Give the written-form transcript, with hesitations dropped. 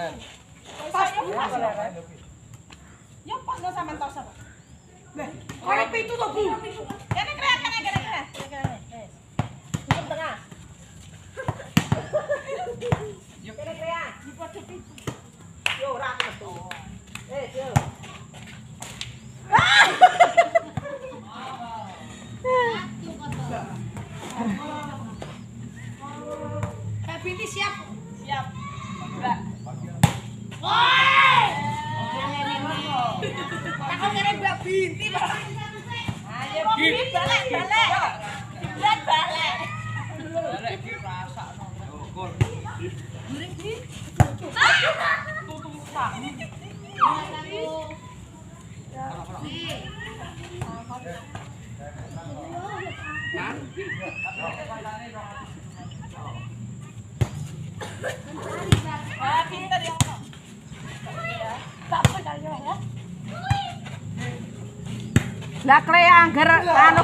Pas ya pas no sampean tos apa? Kaya pitu to, Bu. Kene kene. Tutup tengah. Yuk kene krea, dipodho pitu. Yo ora metu. Yo. Binti siap. Siap. Enggak. Woi. Takon ngene Mbak Binti, Pak. Ayo Binti balik. Balik. Balik iki rasakno. Gol. Durek iki. Tutup tak. Pinter ya. Lah klea anggar anu